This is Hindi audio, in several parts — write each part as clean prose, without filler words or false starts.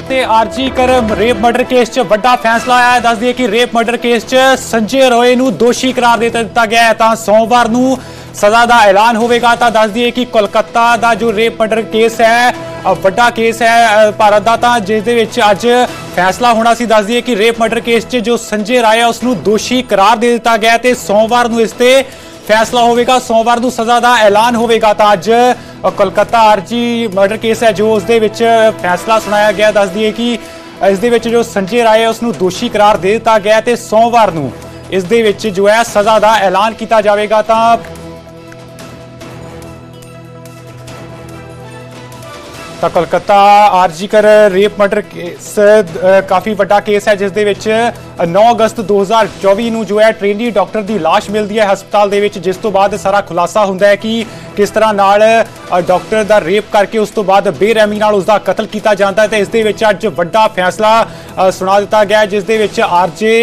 ਤੇ ਆਰਜੀ ਕਰ ਰੇਪ ਮਰਡਰ ਕੇਸ 'ਚ ਵੱਡਾ ਫੈਸਲਾ ਆਇਆ ਹੈ। ਦੱਸ ਦਈਏ ਕਿ ਰੇਪ ਮਰਡਰ ਕੇਸ 'ਚ ਸੰਜੇ ਰॉय ਨੂੰ ਦੋਸ਼ੀ ਕਰਾਰ ਦੇ ਦਿੱਤਾ ਗਿਆ ਹੈ ਤਾਂ ਸੋਮਵਾਰ ਨੂੰ ਸਜ਼ਾ ਦਾ ਐਲਾਨ ਹੋਵੇਗਾ। ਤਾਂ ਦੱਸ ਦਈਏ ਕਿ ਕੋਲਕਾਤਾ ਦਾ ਜੋ ਰੇਪ ਮਰਡਰ ਕੇਸ ਹੈ ਵੱਡਾ ਕੇਸ ਹੈ ਭਾਰਤ ਦਾ, ਤਾਂ ਜਿਸ ਦੇ ਵਿੱਚ ਅੱਜ ਫੈਸਲਾ ਹੋਣਾ ਸੀ। ਦੱਸ ਦਈਏ ਕਿ ਰੇਪ ਮਰਡਰ ਕੇਸ 'ਚ ਜੋ ਸੰਜੇ ਰਾਏ ਹੈ ਉਸ ਨੂੰ ਦੋਸ਼ੀ ਕਰਾਰ ਦੇ ਦਿੱਤਾ ਗਿਆ ਤੇ ਸੋਮਵਾਰ ਨੂੰ ਇਸ ਤੇ फैसला होगा, सोमवार को सज़ा का ऐलान होगा। तो अज कोलकाता आरजी मर्डर केस है जो उसदे विच फैसला सुनाया गया। दस दिए कि इस दे विच जो संजय राय है उसनू दोषी करार दे दिता गया तो सोमवार को इस दे विच जो है सज़ा का ऐलान किया जाएगा। तो कोलकाता आरजी कर रेप मर्डर केस काफ़ी वड्डा केस है जिस दे विच 9 अगस्त 2024 ਨੂੰ जो है ट्रेनी डॉक्टर की लाश मिलती है हस्पताल दे विच, जिस तो बाद सारा खुलासा होंदा है कि किस तरह नाल डॉक्टर का रेप करके उस तो बाद बेरहमी नाल उसका कतल किया जाता है। तो इस दे विच अज वड्डा फैसला सुना दिता गया जिस दे विच आरजे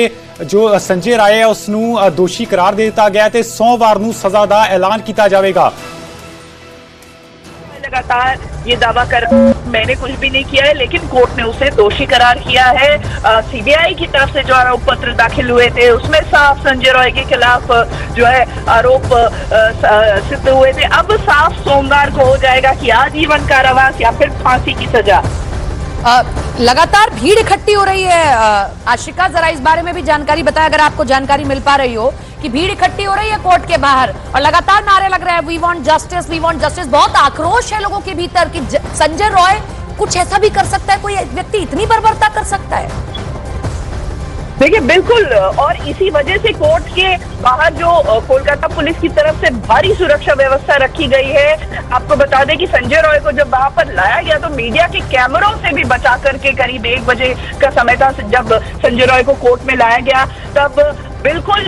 जो संजय राय है उसनू दोषी करार दे दिता गया तो सोमवार को सज़ा का ऐलान किया जाएगा। लगातार ये दावा कर मैंने कुछ भी नहीं किया है, लेकिन कोर्ट ने उसे दोषी करार किया है। सीबीआई की तरफ से जो आरोप पत्र दाखिल हुए थे उसमें साफ संजय रॉय के खिलाफ जो है आरोप सिद्ध हुए थे। अब साफ सोमवार को हो जाएगा कि आजीवन कारावास या फिर फांसी की सजा। लगातार भीड़ इकट्ठी हो रही है। आशिका, जरा इस बारे में भी जानकारी बताएं अगर आपको जानकारी मिल पा रही हो कि भीड़ इकट्ठी हो रही है कोर्ट के बाहर और लगातार नारे लग रहे हैं we want justice, we want justice. बहुत आक्रोश है लोगों के भीतर कि संजय रॉय कुछ ऐसा भी कर सकता है, कोई व्यक्ति इतनी बर्बरता कर सकता है। देखिए बिल्कुल, और इसी वजह से कोर्ट के बाहर जो कोलकाता पुलिस की तरफ से भारी सुरक्षा व्यवस्था रखी गई है। आपको बता दें कि संजय रॉय को जब वहां पर लाया गया तो मीडिया के कैमरों से भी बचा करके करीब 1 बजे का समय था जब संजय रॉय को कोर्ट में लाया गया, तब बिल्कुल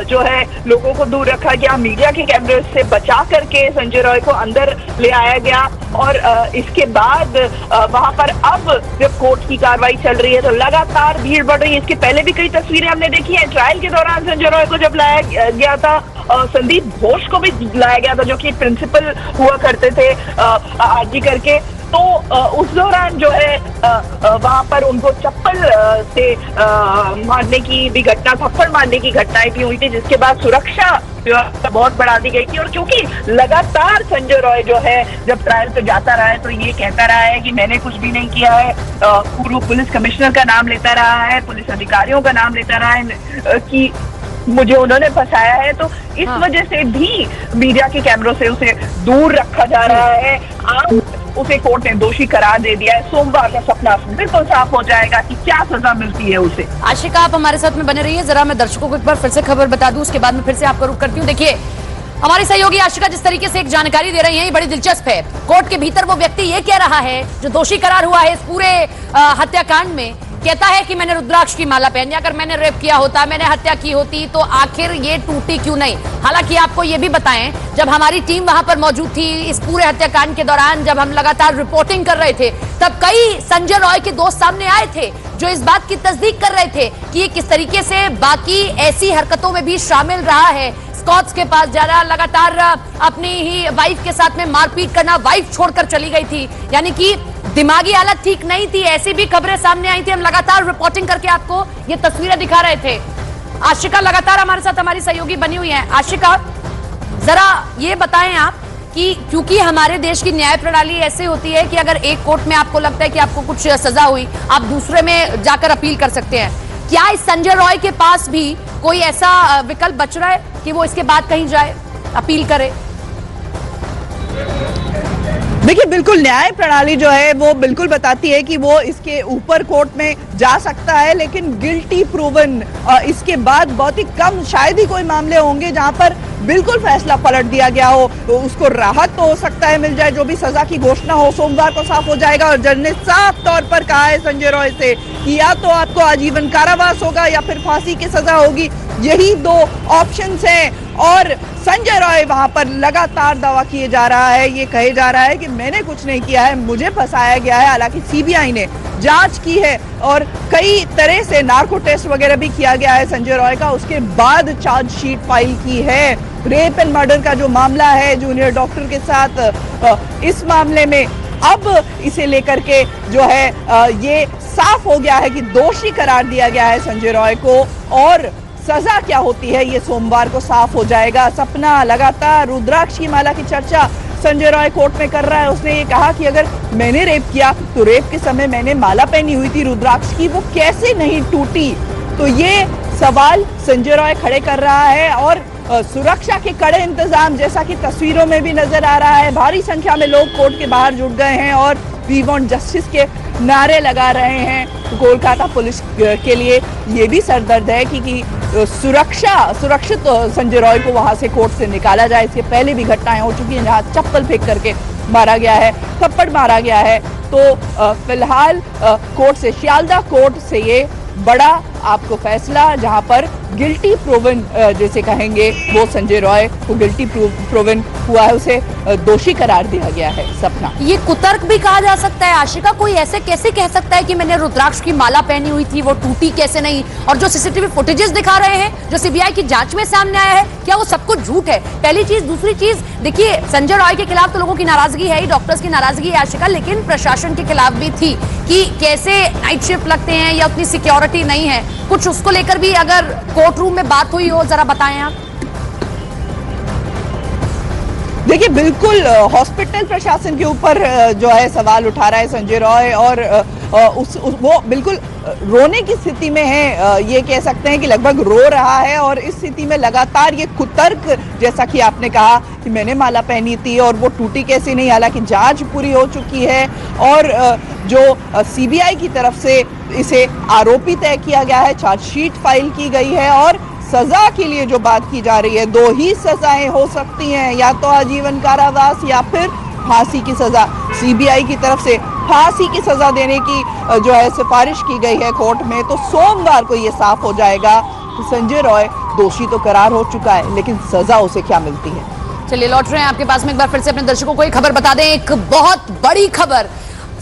जो है लोगों को दूर रखा गया, मीडिया के कैमरे से बचा करके संजय रॉय को अंदर ले आया गया। और इसके बाद वहां पर अब जब कोर्ट की कार्रवाई चल रही है तो लगातार भीड़ बढ़ रही है। इसके पहले भी कई तस्वीरें हमने देखी है। ट्रायल के दौरान संजय रॉय को जब लाया गया था संदीप घोष को भी लाया गया था जो कि प्रिंसिपल हुआ करते थे आरजी करके, तो उस दौरान जो है वहां पर उनको चप्पल से मारने की भी घटना, थप्पड़ मारने की घटनाएं भी हुई थी, जिसके बाद सुरक्षा बहुत बढ़ा दी गई थी। और क्योंकि लगातार संजय रॉय जो है जब ट्रायल पे जाता रहा है तो ये कहता रहा है कि मैंने कुछ भी नहीं किया है, पूर्व पुलिस कमिश्नर का नाम लेता रहा है, पुलिस अधिकारियों का नाम लेता रहा है कि मुझे उन्होंने फंसाया है, तो इस वजह से भी मीडिया के कैमरों से उसे दूर रखा जा रहा है। आज उसे कोर्ट ने दोषी करार दे दिया है। सोमवार का सपना बिल्कुल साफ हो जाएगा कि क्या सजा मिलती है उसे। आशिका, आप हमारे साथ में बने रहिए। जरा मैं दर्शकों को एक बार फिर से खबर बता दूं, उसके बाद में फिर से आपका रुख करती हूँ। देखिए हमारी सहयोगी आशिका जिस तरीके से एक जानकारी दे रही है ये बड़ी दिलचस्प है। कोर्ट के भीतर वो व्यक्ति ये कह रहा है जो दोषी करार हुआ है इस पूरे हत्याकांड में, कहता है कि मैंने रुद्राक्ष की माला पहनी, अगर मैंने रेप किया होता, मैंने हत्या की होती तो आखिर ये टूटी क्यों नहीं। हालांकि आपको ये भी बताएं, जब हमारी टीम वहां पर मौजूद थी इस पूरे हत्याकांड के दौरान, जब हम लगातार रिपोर्टिंग कर रहे थे, तब कई संजय रॉय के दोस्त सामने आए थे जो इस बात की तस्दीक कर रहे थे कि ये किस तरीके से बाकी ऐसी हरकतों में भी शामिल रहा है। स्कॉट्स के पास जाना, लगातार अपनी ही वाइफ के साथ में मारपीट करना, वाइफ छोड़कर चली गई थी, यानी कि दिमागी हालत ठीक नहीं थी। ऐसी भी खबरें सामने आई थी। हम लगातार रिपोर्टिंग करके आपको ये तस्वीरें दिखा रहे थे। आशिका लगातार हमारे साथ हमारी सहयोगी बनी हुई है। आशिका, जरा ये बताएं आप कि क्योंकि हमारे देश की न्याय प्रणाली ऐसे होती है कि अगर एक कोर्ट में आपको लगता है कि आपको कुछ सजा हुई, आप दूसरे में जाकर अपील कर सकते हैं। क्या इस संजय रॉय के पास भी कोई ऐसा विकल्प बच रहा है कि वो इसके बाद कहीं जाए, अपील करे? देखिए बिल्कुल, न्याय प्रणाली जो है वो बिल्कुल बताती है कि वो इसके ऊपर कोर्ट में जा सकता है, लेकिन गिल्टी प्रूवन इसके बाद बहुत ही कम, शायद ही कोई मामले होंगे जहां पर बिल्कुल फैसला पलट दिया गया हो। तो उसको राहत तो हो सकता है मिल जाए, जो भी सजा की घोषणा हो सोमवार को साफ हो जाएगा। और जज ने साफ तौर पर कहा है संजय रॉय से कि या तो आपको आजीवन कारावास होगा या फिर फांसी की सजा होगी, यही 2 ऑप्शंस हैं। और संजय रॉय वहां पर लगातार दावा किए जा रहा है, ये कहे जा रहा है कि मैंने कुछ नहीं किया है, मुझे फंसाया गया है। हालांकि सीबीआई ने जांच की है और कई तरह से नार्को टेस्ट वगैरह भी किया गया है संजय रॉय का, उसके बाद चार्जशीट फाइल की है। रेप एंड मर्डर का जो मामला है जूनियर डॉक्टर के साथ, इस मामले में अब इसे लेकर के जो है ये साफ हो गया है कि दोषी करार दिया गया है संजय रॉय को, और सजा क्या होती है ये सोमवार को साफ हो जाएगा। सपना लगातार रुद्राक्ष की माला की चर्चा संजय रॉय कोर्ट में कर रहा है। उसने ये कहा कि अगर मैंने रेप किया तो रेप के समय मैंने माला पहनी हुई थी रुद्राक्ष की, वो कैसे नहीं टूटी। तो ये सवाल संजय रॉय खड़े कर रहा है, और सुरक्षा के कड़े इंतजाम जैसा कि तस्वीरों में भी नजर आ रहा है। भारी संख्या में लोग कोर्ट के बाहर जुट गए हैं और वी वांट जस्टिस के नारे लगा रहे हैं। कोलकाता पुलिस के लिए ये भी सरदर्द है कि सुरक्षित संजय रॉय को वहां से कोर्ट से निकाला जाए। इसके पहले भी घटनाएं हो चुकी हैं जहां चप्पल फेंक करके मारा गया है, थप्पड़ मारा गया है। तो फिलहाल कोर्ट से, सियालदह कोर्ट से ये बड़ा आपको फैसला, जहां पर गिल्टी प्रूवन जैसे कहेंगे वो संजय रॉय को गिल्टी प्रूवन हुआ है, उसे दोषी करार दिया गया है। सपना, ये कुतर्क भी कहा जा सकता है आशिका, कोई ऐसे कैसे कह सकता है कि मैंने रुद्राक्ष की माला पहनी हुई थी, वो टूटी कैसे नहीं। और जो सीसीटीवी फुटेजेस दिखा रहे हैं, जो सीबीआई की जांच में सामने आया है, क्या वो सब कुछ झूठ है? पहली चीज। दूसरी चीज, देखिए संजय रॉय के खिलाफ तो लोगों की नाराजगी है ही, डॉक्टर्स की नाराजगी है आशिका, लेकिन प्रशासन के खिलाफ भी थी कि कैसे नाइट शिफ्ट लगते हैं या उतनी सिक्योरिटी नहीं है। कुछ उसको लेकर भी अगर कोर्ट रूम में बात हुई हो, जरा बताएं आप। देखिए, बिल्कुल हॉस्पिटल प्रशासन के ऊपर जो है सवाल उठा रहा है संजय रॉय, और वो बिल्कुल रोने की स्थिति में है। ये कह सकते हैं कि लगभग रो रहा है, और इस स्थिति में लगातार ये कुतर्क, जैसा कि आपने कहा कि मैंने माला पहनी थी और वो टूटी कैसे नहीं, हालांकि जांच पूरी हो चुकी है और जो सीबीआई की तरफ से इसे आरोपी तय किया गया है, चार्जशीट फाइल की गई है, और सजा के लिए जो बात की जा रही है, 2 ही सजाएं हो सकती हैं, या तो आजीवन कारावास या फिर फांसी की सजा। सीबीआई की तरफ से फांसी की सजा देने की जो है सिफारिश की गई है कोर्ट में। तो सोमवार को ये साफ हो जाएगा कि संजय रॉय दोषी तो करार हो चुका है, लेकिन सजा उसे क्या मिलती है। चलिए, लौट रहे हैं आपके पास में, एक बार फिर से अपने दर्शकों को एक खबर बता दें, एक बहुत बड़ी खबर।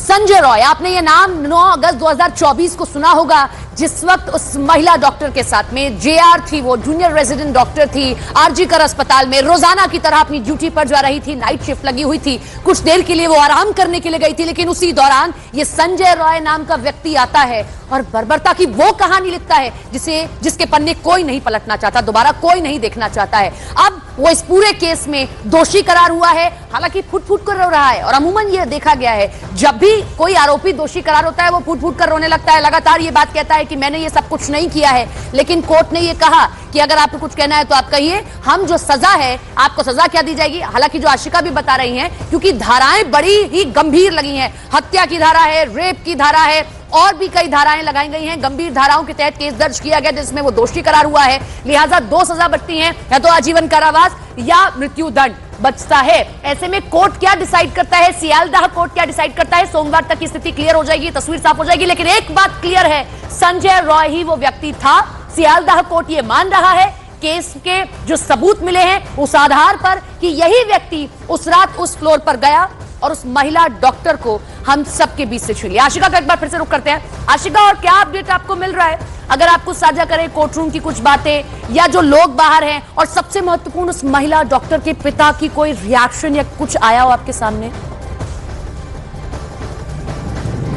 संजय रॉय, आपने ये नाम 9 अगस्त 2024 को सुना होगा, जिस वक्त उस महिला डॉक्टर के साथ में जेआर थी, वो जूनियर रेजिडेंट डॉक्टर थी, आरजी कर अस्पताल में रोजाना की तरह अपनी ड्यूटी पर जा रही थी, नाइट शिफ्ट लगी हुई थी। कुछ देर के लिए वो आराम करने के लिए गई थी, लेकिन उसी दौरान ये संजय रॉय नाम का व्यक्ति आता है और बर्बरता की वो कहानी लिखता है जिसके पन्ने कोई नहीं पलटना चाहता, दोबारा कोई नहीं देखना चाहता है। अब वो इस पूरे केस में दोषी करार हुआ है, हालांकि फुट फुट कर रो रहा है। और अमूमन ये देखा गया है, जब भी कोई आरोपी दोषी करार होता है वो फुट फुट कर रोने लगता है, लगातार ये बात कहता है कि मैंने ये सब कुछ नहीं किया है। लेकिन कोर्ट ने ये कहा कि अगर आपको कुछ कहना है तो आप कहिए, हम जो सजा है, आपको सजा क्या दी जाएगी। हालांकि जो आशिका भी बता रही हैं, क्योंकि धाराएं बड़ी ही गंभीर लगी हैं, हत्या की धारा है, रेप की धारा है, और भी कई धाराएं लगाई गई हैं। गंभीर धाराओं के तहत केस दर्ज किया गया जिसमें वो दोषी करार हुआ है, लिहाजा 2 सजा बचती हैं, या तो आजीवन कारावास या मृत्यु दंड बचता है। ऐसे में कोर्ट क्या डिसाइड करता है, सियालदह कोर्ट क्या डिसाइड करता है, सोमवार तक की स्थिति क्लियर हो जाएगी, तस्वीर साफ हो जाएगी। लेकिन एक बात क्लियर है, संजय रॉय ही वो व्यक्ति था। सियालदह कोर्ट ये मान रहा है, केस के जो सबूत मिले हैं उस आधार पर, कि यही व्यक्ति उस रात उस फ्लोर पर गया और उस महिला डॉक्टर को हम सबके बीच से छू लिया। आशिका का एक बार फिर से रुक करते हैं। आशिका, और क्या अपडेट आपको मिल रहा है, अगर आप कुछ साझा करें, कोर्ट रूम की कुछ बातें, या जो लोग बाहर हैं, और सबसे महत्वपूर्ण उस महिला डॉक्टर के पिता की कोई रिएक्शन या कुछ आया हो आपके सामने?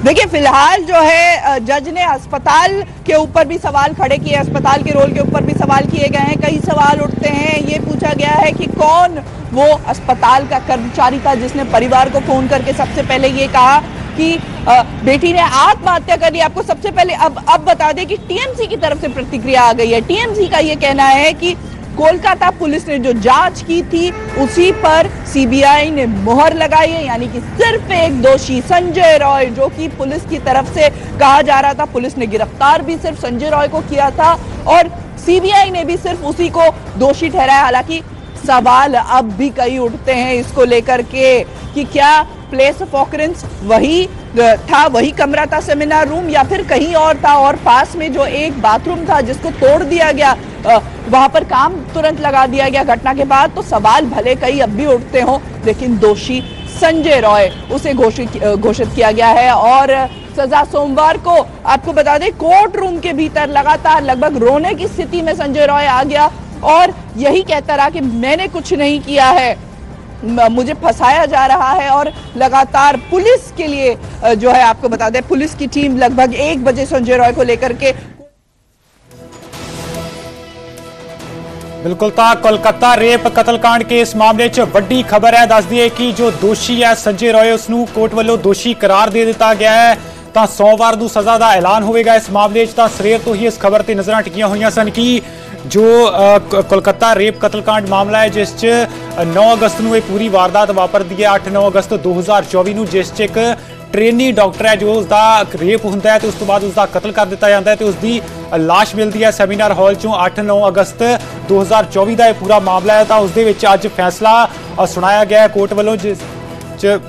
देखिए, फिलहाल जो है जज ने अस्पताल के ऊपर भी सवाल खड़े किए, अस्पताल के रोल के ऊपर भी सवाल किए गए हैं। कई सवाल उठते हैं, ये पूछा गया है कि कौन वो अस्पताल का कर्मचारी था जिसने परिवार को फोन करके सबसे पहले ये कहा कि बेटी ने आत्महत्या कर ली। आपको सबसे पहले अब बता दें कि टीएमसी की तरफ से प्रतिक्रिया आ गई है। टीएमसी का ये कहना है कि कोलकाता पुलिस ने जो जांच की थी उसी पर सीबीआई ने मोहर लगाई है, यानी कि सिर्फ एक दोषी संजय रॉय, जो कि पुलिस की तरफ से कहा जा रहा था, पुलिस ने गिरफ्तार भी सिर्फ संजय रॉय को किया था और सीबीआई ने भी सिर्फ उसी को दोषी ठहराया। हालांकि सवाल अब भी कई उठते हैं इसको लेकर के कि क्या प्लेस ऑफ ऑकरेंस वही था, वही कमरा था, सेमिनार रूम, या फिर कहीं और था, और पास में जो एक बाथरूम था जिसको तोड़ दिया गया, वहां पर काम तुरंत लगा दिया गया घटना के बाद। तो सवाल भले कई अब भी उठते हो, लेकिन दोषी संजय रॉय उसे घोषित किया गया है और सजा सोमवार को। आपको बता दें, कोर्ट रूम के भीतर लगातार लगभग रोने की स्थिति में संजय रॉय आ गया और यही कहता रहा कि मैंने कुछ नहीं किया है। मुझे फंसाया जा रहा है। और लगातार पुलिस के लिए जो है, आपको बता दें, पुलिस की टीम लगभग 1 बजे संजय रॉय को लेकर के बिल्कुल था। कोलकाता रेप कतलकांड के इस मामले च वड्डी खबर है। दस दिए कि जो दोषी है संजय रॉय, उसनू कोर्ट वालों दोषी करार दे दिता गया है। ਤਾਂ ਸੋਮਵਾਰ ਨੂੰ ਸਜ਼ਾ ਦਾ ਐਲਾਨ ਹੋਵੇਗਾ। ਇਸ ਮਾਮਲੇ 'ਚ ਤਾਂ ਸਵੇਰ ਤੋਂ ਹੀ ਇਸ ਖਬਰ ਤੇ ਨਜ਼ਰਾਂ ਟਿਕੀਆਂ ਹੋਈਆਂ ਸਨ ਕਿ ਜੋ ਕੋਲਕਾਤਾ ਰੇਪ ਕਤਲकांड ਮਾਮਲਾ ਹੈ, ਜਿਸ 'ਚ 9 ਅਗਸਤ ਨੂੰ ਇਹ ਪੂਰੀ ਵਾਰਦਾਤ ਵਾਪਰਦੀ ਹੈ। 8-9 ਅਗਸਤ 2024 ਨੂੰ, ਜਿਸ 'ਚ ਇੱਕ ਟ੍ਰੇਨੀ ਡਾਕਟਰ ਹੈ ਜੋ ਉਸਦਾ ਰੇਪ ਹੁੰਦਾ ਹੈ ਤੇ ਉਸ ਤੋਂ ਬਾਅਦ ਉਸਦਾ ਕਤਲ ਕਰ ਦਿੱਤਾ ਜਾਂਦਾ ਹੈ ਤੇ ਉਸਦੀ ਲਾਸ਼ ਮਿਲਦੀ ਹੈ ਸੈਮੀਨਾਰ ਹਾਲ 'ਚੋਂ। 8-9 ਅਗਸਤ 2024 ਦਾ ਇਹ ਪੂਰਾ ਮਾਮਲਾ ਹੈ। ਤਾਂ ਉਸ ਦੇ ਵਿੱਚ ਅੱਜ ਫੈਸਲਾ ਸੁਣਾਇਆ ਗਿਆ ਹੈ ਕੋਰਟ ਵੱਲੋਂ, ਜਿਸ 'ਚ